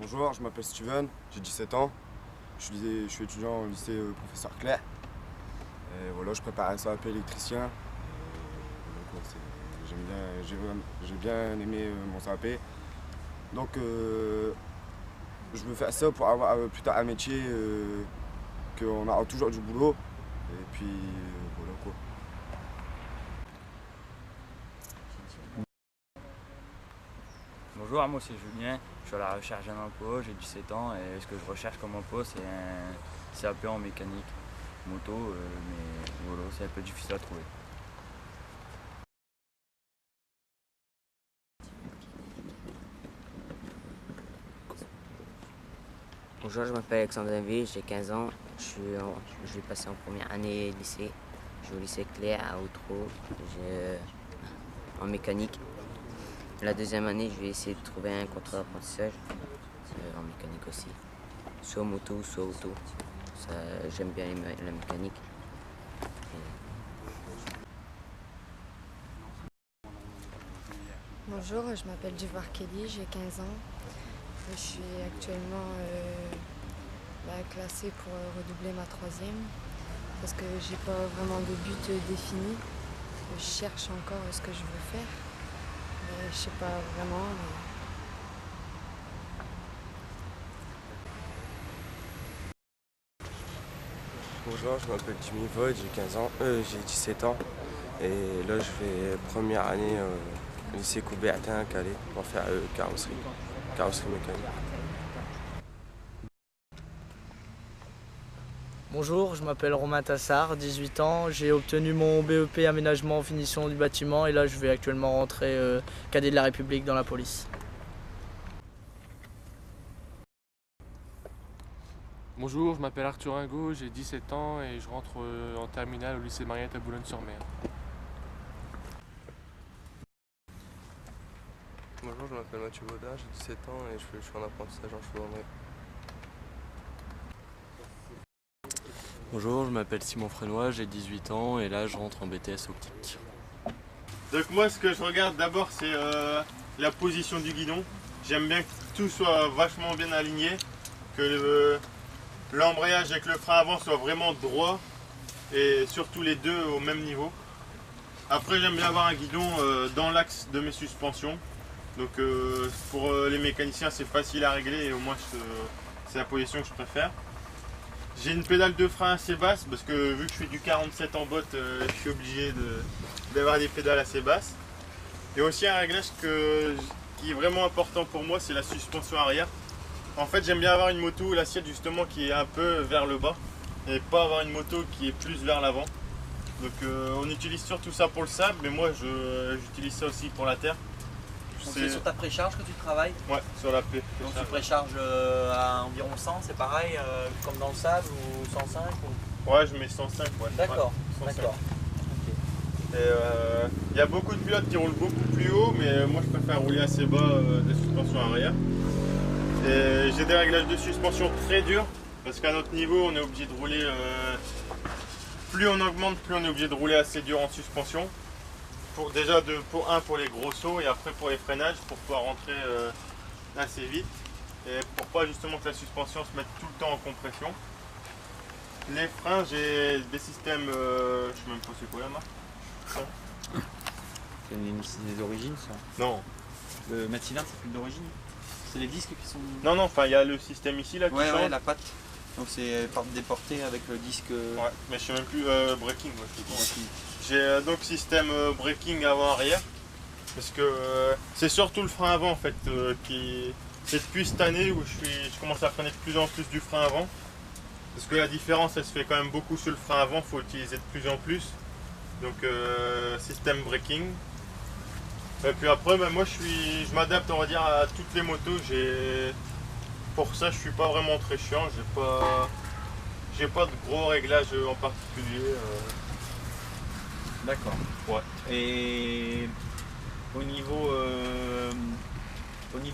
Bonjour, je m'appelle Steven, j'ai 17 ans. Je suis étudiant au lycée Professeur Clair. Et voilà, je prépare un CAP électricien. J'ai bien aimé mon CAP. Donc je veux faire ça pour avoir plus tard un métier qu'on aura toujours du boulot. Et puis voilà quoi. Bonjour, moi c'est Julien, je suis à la recherche d'un emploi, j'ai 17 ans et ce que je recherche comme emploi c'est un CAP en mécanique moto, mais voilà, c'est un peu difficile à trouver. Bonjour, je m'appelle Alexandre David, j'ai 15 ans, je vais passer en première année lycée. Je vais au lycée Claire à Outreau, en mécanique. La deuxième année, je vais essayer de trouver un contrat d'apprentissage en mécanique aussi. Soit moto, soit auto. J'aime bien la mécanique. Bonjour, je m'appelle Divoire Kelly, j'ai 15 ans. Je suis actuellement classée pour redoubler ma troisième parce que j'ai pas vraiment de but défini. Je cherche encore ce que je veux faire, mais je sais pas vraiment. Bonjour, je m'appelle Jimmy Void, j'ai 15 ans, j'ai 17 ans et là je fais première année au lycée Coubertin à Calais pour faire carrosserie mécanique. Bonjour, je m'appelle Romain Tassard, 18 ans. J'ai obtenu mon BEP aménagement finition du bâtiment et là je vais actuellement rentrer cadet de la République dans la police. Bonjour, je m'appelle Arthur Ringot, j'ai 17 ans et je rentre en terminale au lycée Mariette à Boulogne-sur-Mer. Bonjour, je m'appelle Mathieu Baudin, j'ai 17 ans et je suis en apprentissage en chaudronnerie. Bonjour, je m'appelle Simon Frénois, j'ai 18 ans et là je rentre en BTS optique. Donc moi ce que je regarde d'abord c'est la position du guidon. J'aime bien que tout soit vachement bien aligné, que l'embrayage avec le frein avant soit vraiment droit et surtout les deux au même niveau. Après j'aime bien avoir un guidon dans l'axe de mes suspensions. Donc pour les mécaniciens c'est facile à régler et au moins c'est la position que je préfère. J'ai une pédale de frein assez basse parce que vu que je fais du 47 en botte, je suis obligé d'avoir des pédales assez basses. Et aussi un réglage qui est vraiment important pour moi, c'est la suspension arrière. En fait j'aime bien avoir une moto où l'assiette justement qui est un peu vers le bas et pas avoir une moto qui est plus vers l'avant. Donc on utilise surtout ça pour le sable, mais moi j'utilise ça aussi pour la terre. C'est sur ta précharge que tu travailles? Ouais, sur la P. Donc tu précharges à environ 100, c'est pareil, comme dans le sable, ou 105 ou... Ouais, je mets 105, ouais. D'accord, ouais, d'accord. Il y a beaucoup de pilotes qui roulent beaucoup plus haut, mais moi je préfère rouler assez bas des suspensions arrière. Et j'ai des réglages de suspension très durs, parce qu'à notre niveau, on est obligé de rouler... plus on augmente, plus on est obligé de rouler assez dur en suspension. Pour les gros sauts et après pour les freinages pour pouvoir rentrer assez vite et pour pas justement que la suspension se mette tout le temps en compression. Les freins, j'ai des systèmes, je sais même pas c'est quoi la marque. C'est des origines ça? Non. Le Maxilar c'est plus d'origine? C'est les disques qui sont... Non, enfin il y a le système ici là qui change. Ouais, la patte. Donc c'est déporté avec le disque... Ouais, mais je sais même plus, braking. J'ai donc système braking avant-arrière, parce que c'est surtout le frein avant en fait c'est depuis cette année où je commence à freiner de plus en plus du frein avant, parce que la différence elle se fait quand même beaucoup sur le frein avant, il faut utiliser de plus en plus, donc système braking. Et puis après moi je m'adapte on va dire à toutes les motos, pour ça je suis pas vraiment très chiant, j'ai pas de gros réglages en particulier. D'accord. Ouais. Et au niveau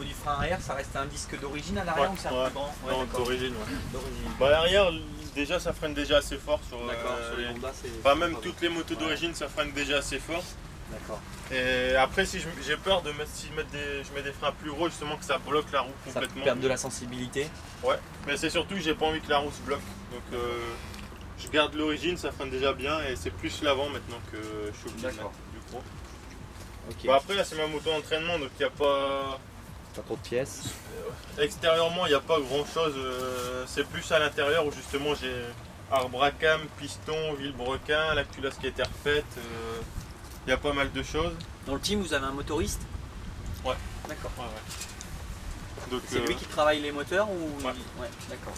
du frein arrière, ça reste un disque d'origine à l'arrière ou c'est un peu grand? Non, d'origine. Ouais. À l'arrière, déjà ça freine déjà assez fort sur les les Honda. Même toutes les motos d'origine ça freine déjà assez fort. D'accord. Et après, si j'ai peur de mettre, si je mets des freins plus gros, justement que ça bloque la roue Ça complètement. perd de la sensibilité. Ouais, mais c'est surtout que j'ai pas envie que la roue se bloque. Donc je garde l'origine, ça freine déjà bien et c'est plus l'avant maintenant que je suis obligé de mettre du gros. Ok. Bon, après là c'est ma moto d'entraînement donc il n'y a pas... Pas trop de pièces. Extérieurement il n'y a pas grand chose, c'est plus à l'intérieur où justement j'ai arbre à cam, piston, vilebrequin, la culasse qui a été refaite, il y a pas mal de choses. Dans le team, vous avez un motoriste? Ouais. D'accord. Ouais, ouais. Donc, c'est lui qui travaille les moteurs ou... Ouais. Ouais, d'accord.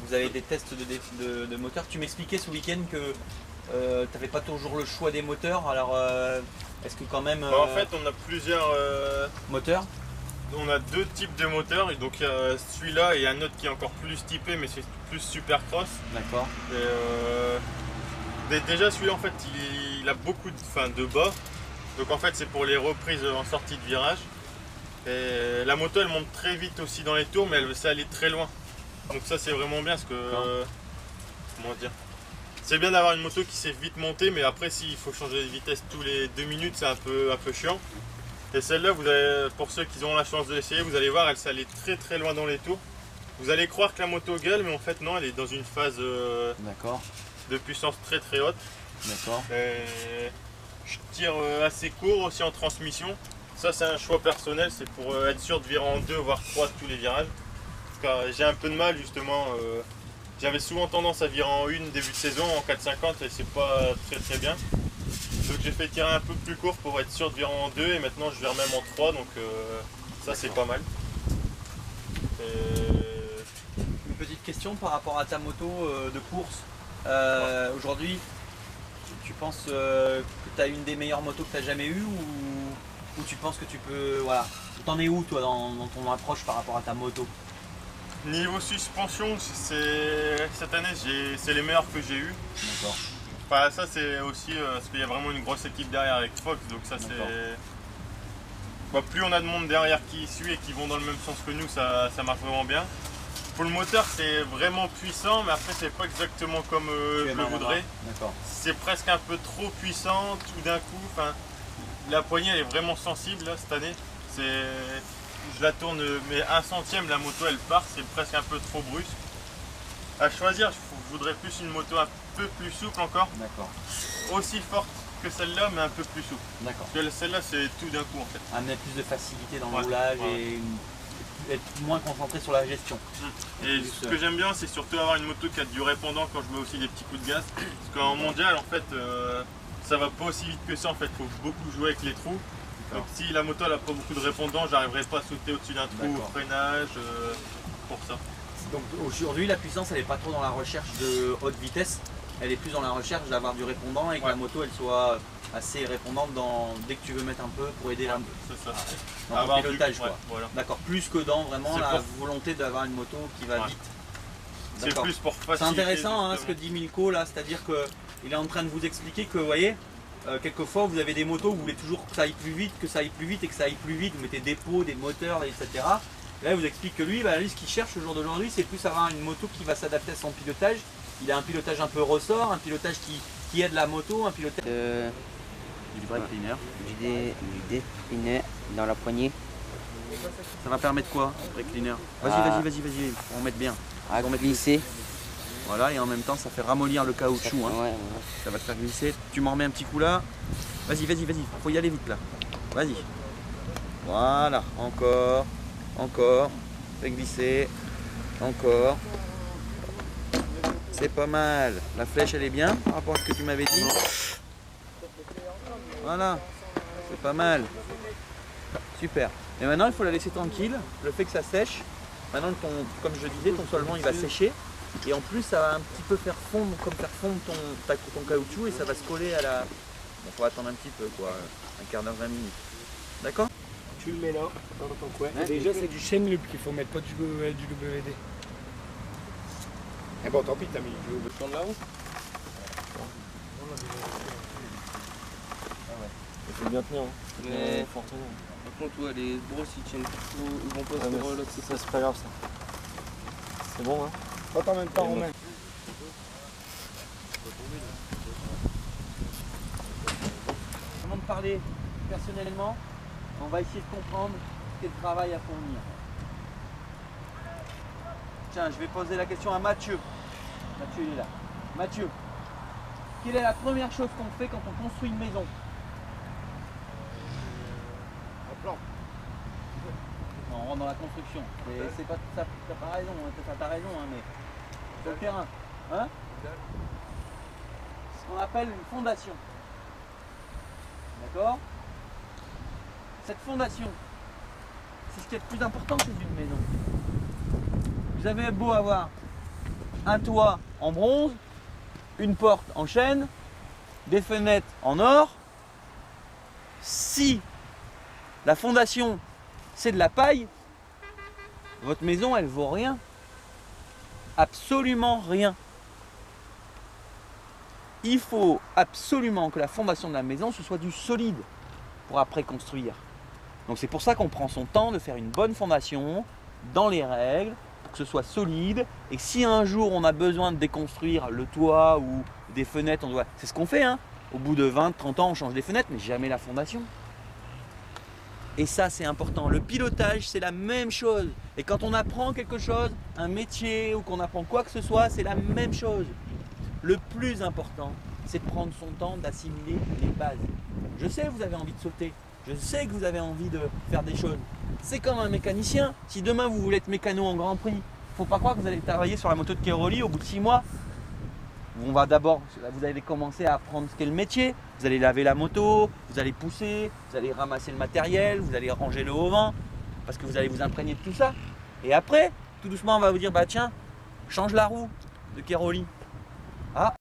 Vous avez des tests de moteurs. Tu m'expliquais ce week-end que tu n'avais pas toujours le choix des moteurs. Alors, est-ce que quand même... En fait, on a plusieurs moteurs. On a deux types de moteurs. Donc, il y a celui-là et un autre qui est encore plus typé, mais c'est plus supercross. D'accord. Déjà, celui-là, en fait, il a beaucoup de bas. Donc, en fait, c'est pour les reprises en sortie de virage. Et la moto, elle monte très vite aussi dans les tours, mais elle sait aller très loin. Donc ça, c'est vraiment bien parce que... comment dire? C'est bien d'avoir une moto qui sait vite monter, mais après, s'il faut changer de vitesse tous les 2 minutes, c'est un peu chiant. Et celle-là, vous avez, pour ceux qui ont la chance de l'essayer, vous allez voir, elle sait aller très très loin dans les tours. Vous allez croire que la moto gueule, mais en fait, non, elle est dans une phase de puissance très très haute. D'accord. Je tire assez court aussi en transmission. Ça, c'est un choix personnel, c'est pour être sûr de virer en 2 voire 3 tous les virages. J'ai un peu de mal justement, j'avais souvent tendance à virer en 1 début de saison en 4,50 et c'est pas très bien. Donc j'ai fait tirer un peu plus court pour être sûr de virer en 2 et maintenant je vire même en 3 donc ça c'est pas mal. Une petite question par rapport à ta moto de course. Aujourd'hui, tu penses que tu as une des meilleures motos que tu as jamais eues ou tu penses que tu peux... Voilà. T'en es où toi dans ton approche par rapport à ta moto? Niveau suspension, cette année c'est les meilleurs que j'ai eu. D'accord. Enfin, ça c'est aussi parce qu'il y a vraiment une grosse équipe derrière avec Fox, donc ça c'est... Bah, plus on a de monde derrière qui suit et qui vont dans le même sens que nous, ça marche vraiment bien. Pour le moteur c'est vraiment puissant, mais après c'est pas exactement comme je le voudrais. C'est presque un peu trop puissant tout d'un coup. Enfin, la poignée elle est vraiment sensible là, cette année. Je la tourne, mais 1 centième, la moto elle part, c'est presque un peu trop brusque. À choisir, je voudrais plus une moto un peu plus souple encore. D'accord. Aussi forte que celle-là, mais un peu plus souple. D'accord. Parce que celle-là, c'est tout d'un coup en fait. Amener plus de facilité dans le roulage et être moins concentré sur la gestion. Et ce que j'aime bien, c'est surtout avoir une moto qui a du répondant quand je mets aussi des petits coups de gaz. Parce qu'en mondial, en fait, ça va pas aussi vite que ça. En fait, il faut beaucoup jouer avec les trous. Donc si la moto n'a pas beaucoup de répondants, j'arriverai pas à sauter au-dessus d'un trou au freinage pour ça. Donc aujourd'hui la puissance elle n'est pas trop dans la recherche de haute vitesse, elle est plus dans la recherche d'avoir du répondant et que la moto elle soit assez répondante dès que tu veux mettre un peu pour aider c'est ça. Dans le pilotage quoi. Voilà. D'accord, plus que dans vraiment la volonté d'avoir une moto qui va vite. C'est plus pour faciliter. C'est intéressant hein, ce que dit Milko là, c'est-à-dire qu'il est en train de vous expliquer que vous voyez, quelquefois vous avez des motos où vous voulez toujours que ça aille plus vite, que ça aille plus vite et que ça aille plus vite, vous mettez des pots, des moteurs, etc. Et là il vous explique que lui ce qu'il cherche au jour d'aujourd'hui c'est plus avoir une moto qui va s'adapter à son pilotage. Il a un pilotage un peu ressort, un pilotage qui aide la moto, un pilotage... Du brake cleaner. Du deep cleaner dans la poignée. Ça va permettre quoi, brake cleaner? Vas-y, on va mettre bien. À glisser. Voilà, et en même temps ça fait ramollir le caoutchouc. Hein. Ouais. Ça va te faire glisser. Tu m'en remets un petit coup là. Vas-y, faut y aller vite là. Vas-y. Voilà, encore. Fais glisser. Encore. C'est pas mal. La flèche elle est bien par rapport à ce que tu m'avais dit. Voilà. C'est pas mal. Super. Et maintenant il faut la laisser tranquille. Le fait que ça sèche. Maintenant comme je disais, ton solvant il va sécher. Et en plus ça va un petit peu faire fondre ton caoutchouc et ça va se coller à la... Bon, faut attendre un petit peu quoi, un quart d'heure, 20 minutes. D'accord? Tu le mets là, dans ton coin. Déjà c'est du chaîne loop qu'il faut mettre, pas du WD. Eh bon tant pis, t'as mis du WD là-haut. Il faut bien tenir. Mais fortement. Par contre, les grosses ils tiennent ils vont pas se relaxer. Ça c'est pas grave ça. C'est bon hein? Pas en même temps Romain. parler personnellement. On va essayer de comprendre quel travail à fournir. Tiens, je vais poser la question à Mathieu. Mathieu, il est là. Mathieu, quelle est la première chose qu'on fait quand on construit une maison? Un plan. Non, on rentre dans la construction. C'est pas ça, t'as pas raison, t'as raison, hein, mais sur le terrain. Hein? Ce qu'on appelle une fondation. D'accord? Cette fondation, c'est ce qui est le plus important chez une maison. Vous avez beau avoir un toit en bronze, une porte en chêne, des fenêtres en or, si la fondation c'est de la paille, votre maison elle vaut rien. Absolument rien. Il faut absolument que la fondation de la maison ce soit du solide pour après construire. Donc c'est pour ça qu'on prend son temps de faire une bonne fondation dans les règles pour que ce soit solide, et si un jour on a besoin de déconstruire le toit ou des fenêtres, c'est ce qu'on fait, hein. Au bout de 20-30 ans on change les fenêtres, mais jamais la fondation. Et ça c'est important. Le pilotage c'est la même chose, et quand on apprend quelque chose, un métier ou qu'on apprend quoi que ce soit, c'est la même chose. Le plus important c'est de prendre son temps d'assimiler les bases. Je sais que vous avez envie de sauter, je sais que vous avez envie de faire des choses. C'est comme un mécanicien. Si demain vous voulez être mécano en Grand Prix, faut pas croire que vous allez travailler sur la moto de Cairoli au bout de 6 mois. On va d'abord, vous allez commencer à apprendre ce qu'est le métier. Vous allez laver la moto, vous allez pousser, vous allez ramasser le matériel, vous allez ranger le haut-vent, parce que vous allez vous imprégner de tout ça. Et après, tout doucement, on va vous dire, bah tiens, change la roue de Cairoli. Ah,